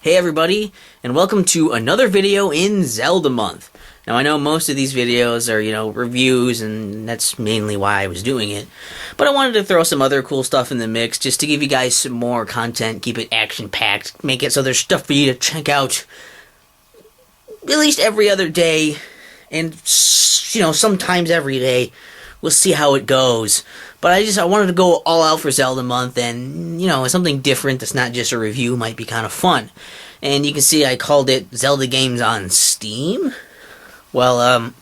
Hey everybody, and welcome to another video in Zelda month. Now I know most of these videos are, reviews, and that's mainly why I was doing it. But I wanted to throw some other cool stuff in the mix just to give you guys some more content, keep it action-packed, make it so there's stuff for you to check out at least every other day, and, sometimes every day. We'll see how it goes. But I wanted to go all out for Zelda month, and, something different that's not just a review might be kind of fun. And you can see I called it Zelda Games on Steam. Well,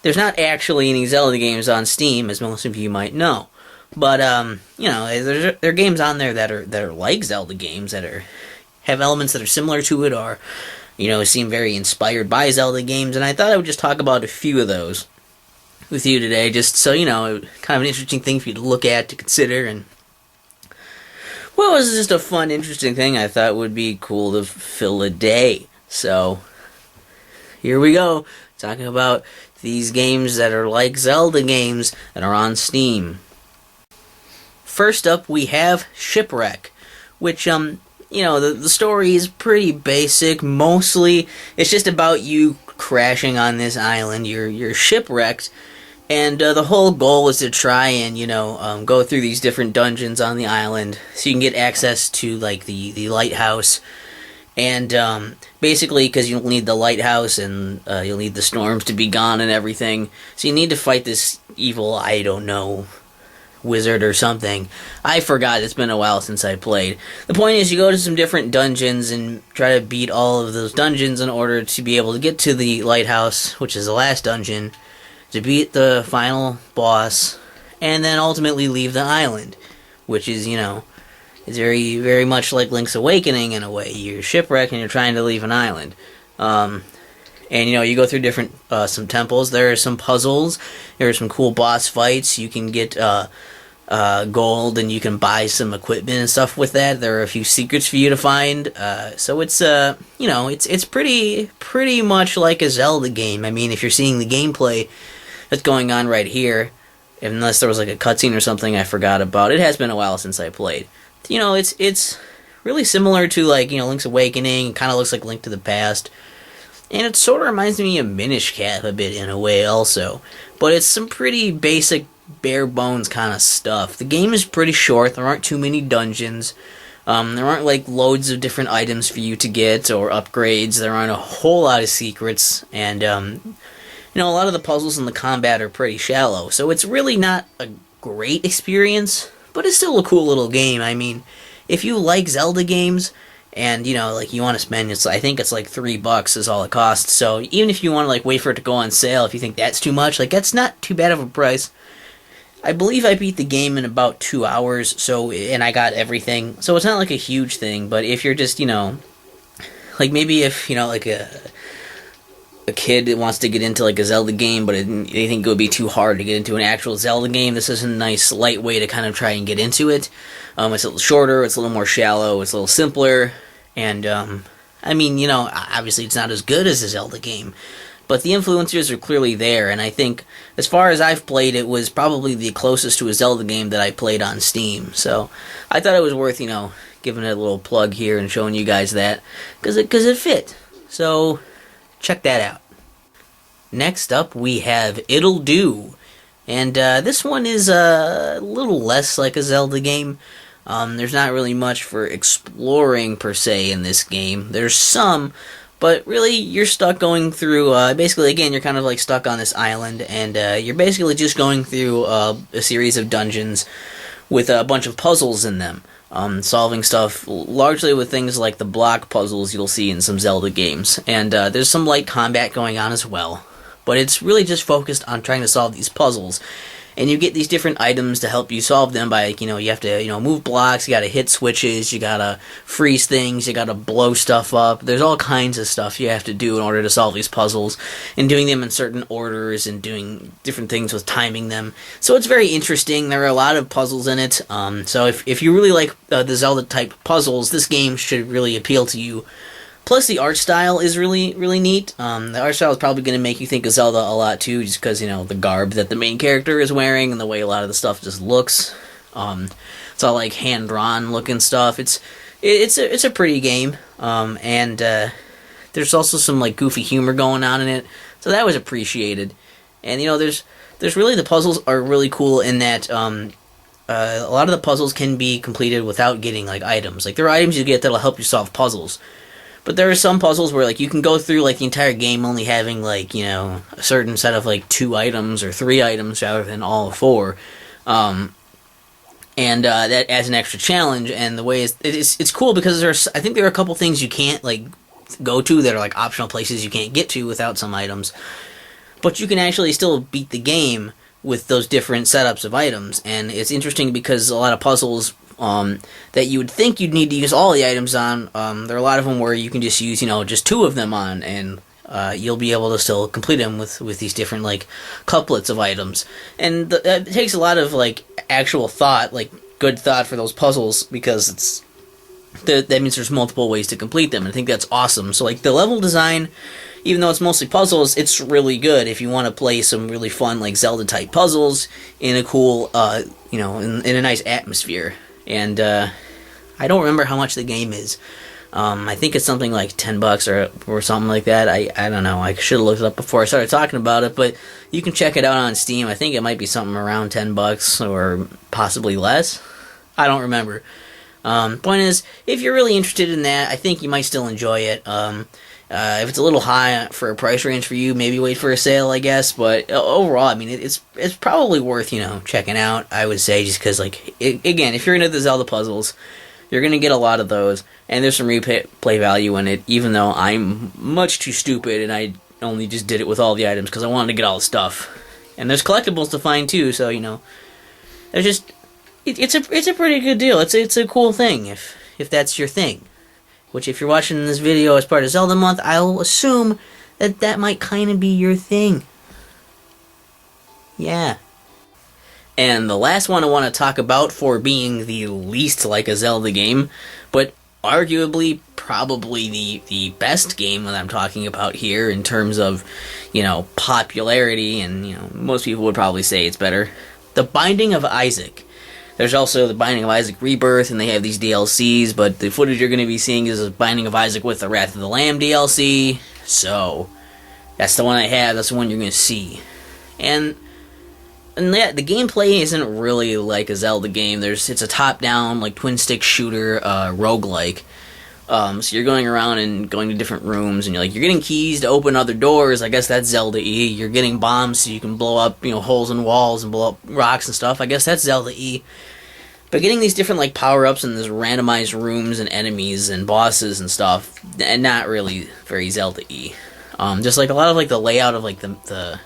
there's not actually any Zelda games on Steam, as most of you might know. But, there are games on there that are like Zelda games, that have elements that are similar to it, or, seem very inspired by Zelda games, and I thought I would just talk about a few of those with you today, just so, kind of an interesting thing for you to look at, to consider, and, well, it was just a fun, interesting thing I thought would be cool to fill a day. So, here we go, talking about these games that are like Zelda games that are on Steam. First up, we have Shipwreck, which, the story is pretty basic. Mostly, it's just about you crashing on this island. You're shipwrecked, and the whole goal is to try and, go through these different dungeons on the island so you can get access to, like, the lighthouse. And, basically, because you'll need the lighthouse and you'll need the storms to be gone and everything. So you need to fight this evil, I don't know, wizard or something. I forgot, it's been a while since I played. The point is, you go to some different dungeons and try to beat all of those dungeons in order to be able to get to the lighthouse, which is the last dungeon, to beat the final boss, and then ultimately leave the island, which is, it's very, very much like Link's Awakening in a way. You're shipwrecked and you're trying to leave an island. And, you go through different, some temples. There are some puzzles. There are some cool boss fights. You can get, gold, and you can buy some equipment and stuff with that. There are a few secrets for you to find. So it's, it's pretty much like a Zelda game. I mean, if you're seeing the gameplay that's going on right here, unless there was like a cutscene or something I forgot about. It has been a while since I played. It's really similar to, like, Link's Awakening. It kind of looks like Link to the Past. And it sort of reminds me of Minish Cap a bit in a way also. But it's some pretty basic, bare bones kind of stuff. The game is pretty short. There aren't too many dungeons. There aren't, like, loads of different items for you to get or upgrades. There aren't a whole lot of secrets. And, a lot of the puzzles and the combat are pretty shallow. So it's really not a great experience, but it's still a cool little game. I mean, if you like Zelda games, and, you want to spend, I think it's like $3 is all it costs. So even if you want to, like, wait for it to go on sale, if you think that's too much, like, that's not too bad of a price. I believe I beat the game in about 2 hours, and I got everything. So it's not like a huge thing, but if you're just, like, maybe if, like a kid that wants to get into, like, a Zelda game, but they think it would be too hard to get into an actual Zelda game, this is a nice, light way to kind of try and get into it. It's a little shorter, it's a little more shallow, it's a little simpler, and, obviously it's not as good as a Zelda game, but the influencers are clearly there, and I think, as far as I've played, it was probably the closest to a Zelda game that I played on Steam, so I thought it was worth, giving it a little plug here and showing you guys that, because it fit. So check that out. Next up, we have Ittle Dew, and this one is a little less like a Zelda game. There's not really much for exploring, per se, in this game. There's some, but really, you're stuck going through, basically, again, you're kind of, like, stuck on this island, and you're basically just going through a series of dungeons with a bunch of puzzles in them. Solving stuff largely with things like the block puzzles you'll see in some Zelda games. And there's some light combat going on as well. But it's really just focused on trying to solve these puzzles. And you get these different items to help you solve them by, you have to, move blocks, you gotta hit switches, you gotta freeze things, you gotta blow stuff up. There's all kinds of stuff you have to do in order to solve these puzzles, and doing them in certain orders, and doing different things with timing them. So it's very interesting. There are a lot of puzzles in it. So if you really like the Zelda-type puzzles, this game should really appeal to you. Plus, the art style is really, really neat. The art style is probably going to make you think of Zelda a lot, too, just because, the garb that the main character is wearing and the way a lot of the stuff just looks. It's all, like, hand-drawn looking stuff. It's it's a pretty game, and there's also some like goofy humor going on in it, so that was appreciated. And there's really, the puzzles are really cool in that a lot of the puzzles can be completed without getting like items. Like there are items you get that'll help you solve puzzles. But there are some puzzles where like you can go through like the entire game only having like, a certain set of like 2 items or 3 items rather than all 4. And that adds an extra challenge, and the way it's cool because I think there are a couple things you can't like go to that are like optional places you can't get to without some items. But you can actually still beat the game with those different setups of items, and it's interesting because a lot of puzzles that you would think you'd need to use all the items on, there are a lot of them where you can just use, just 2 of them on, and you'll be able to still complete them with these different, like, couplets of items. And it takes a lot of, like, actual thought, like, good thought for those puzzles, because that means there's multiple ways to complete them, and I think that's awesome. So, like, the level design, even though it's mostly puzzles, it's really good if you want to play some really fun, like, Zelda-type puzzles in a cool, in a nice atmosphere. And I don't remember how much the game is. I think it's something like $10 or something like that. I don't know. I should have looked it up before I started talking about it, but you can check it out on Steam. I think it might be something around $10 or possibly less. I don't remember. Point is, if you're really interested in that, I think you might still enjoy it. If it's a little high for a price range for you, maybe wait for a sale, I guess. But overall, I mean, it's probably worth, checking out, I would say, just because, like, again, if you're into the Zelda puzzles, you're going to get a lot of those, and there's some replay value in it, even though I'm much too stupid, and I only just did it with all the items, because I wanted to get all the stuff. And there's collectibles to find, too, so, there's just, it's a pretty good deal. It's a cool thing, if that's your thing. Which, if you're watching this video as part of Zelda Month, I'll assume that might kind of be your thing. Yeah. And the last one I want to talk about for being the least like a Zelda game, but arguably probably the best game that I'm talking about here in terms of, popularity, and, most people would probably say it's better. The Binding of Isaac. There's also the Binding of Isaac Rebirth, and they have these DLCs, but the footage you're going to be seeing is the Binding of Isaac with the Wrath of the Lamb DLC, so that's the one I have, that's the one you're going to see. And yeah, the gameplay isn't really like a Zelda game. It's a top-down, like, twin-stick shooter, roguelike. So you're going around and going to different rooms, and you're getting keys to open other doors. I guess that's Zelda-y. You're getting bombs so you can blow up, holes in walls and blow up rocks and stuff. I guess that's Zelda-y. But getting these different, like, power-ups in these randomized rooms and enemies and bosses and stuff, and not really very Zelda-y. Just, like, a lot of, like, the layout of, like, the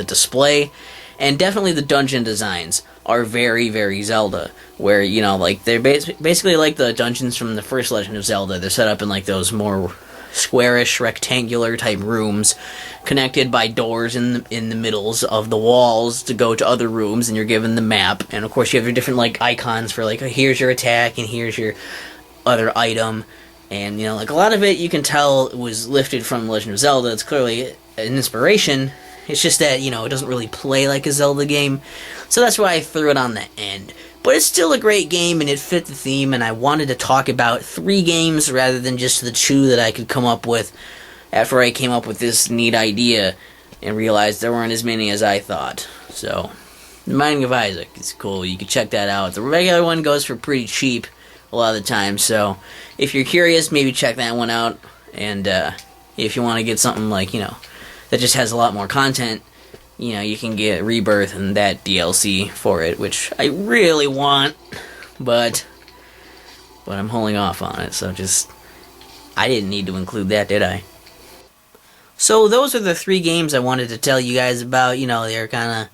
display, and definitely the dungeon designs are very, very Zelda, where, like, they're basically like the dungeons from the first Legend of Zelda. They're set up in, like, those more squarish, rectangular type rooms, connected by doors in the middles of the walls to go to other rooms, and you're given the map. And, of course, you have your different, like, icons for, like, here's your attack, and here's your other item. And, like, a lot of it, you can tell, was lifted from Legend of Zelda. It's clearly an inspiration. It's just that, it doesn't really play like a Zelda game, so that's why I threw it on the end. But it's still a great game, and it fit the theme, and I wanted to talk about 3 games rather than just the 2 that I could come up with after I came up with this neat idea and realized there weren't as many as I thought. So, The Binding of Isaac is cool. You can check that out. The regular one goes for pretty cheap a lot of the time, so if you're curious, maybe check that one out. And if you want to get something like, that just has a lot more content, you can get Rebirth and that DLC for it, which I really want, but I'm holding off on it, so I didn't need to include that, did I? So those are the 3 games I wanted to tell you guys about. They're kind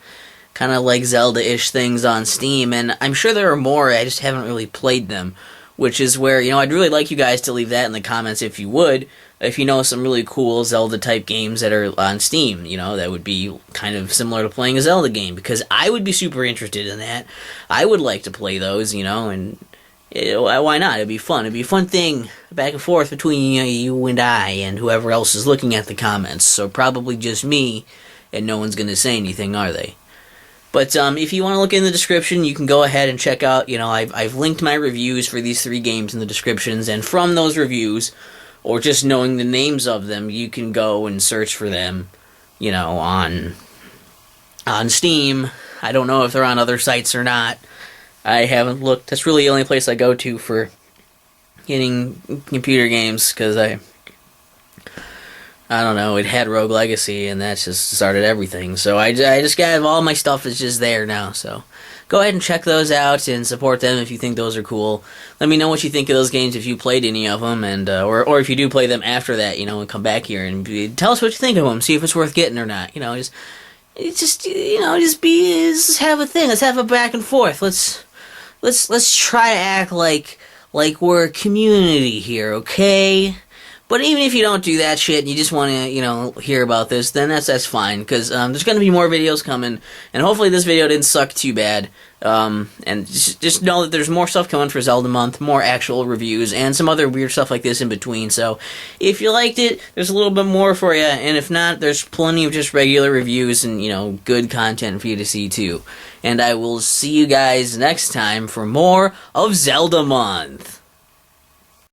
of like Zelda-ish things on Steam, and I'm sure there are more, I just haven't really played them, which is where, I'd really like you guys to leave that in the comments if you would. If you know some really cool Zelda-type games that are on Steam, that would be kind of similar to playing a Zelda game, because I would be super interested in that. I would like to play those, and why not? It'd be fun. It'd be a fun thing back and forth between you and I and whoever else is looking at the comments. So probably just me, and no one's going to say anything, are they? But if you want to look in the description, you can go ahead and check out, I've linked my reviews for these 3 games in the descriptions, and from those reviews, or just knowing the names of them, you can go and search for them, on Steam. I don't know if they're on other sites or not. I haven't looked. That's really the only place I go to for getting computer games, because I don't know, it had Rogue Legacy, and that just started everything. So I just got all my stuff is just there now. So go ahead and check those out and support them if you think those are cool. Let me know what you think of those games if you played any of them, and or if you do play them after that, and come back here and tell us what you think of them. See if it's worth getting or not. Just have a thing. Let's have a back and forth. Let's try to act like we're a community here, okay? But even if you don't do that shit and you just want to, hear about this, then that's fine, because there's going to be more videos coming, and hopefully this video didn't suck too bad. And just know that there's more stuff coming for Zelda month, more actual reviews, and some other weird stuff like this in between. So if you liked it, there's a little bit more for you, and if not, there's plenty of just regular reviews and, good content for you to see too. And I will see you guys next time for more of Zelda month.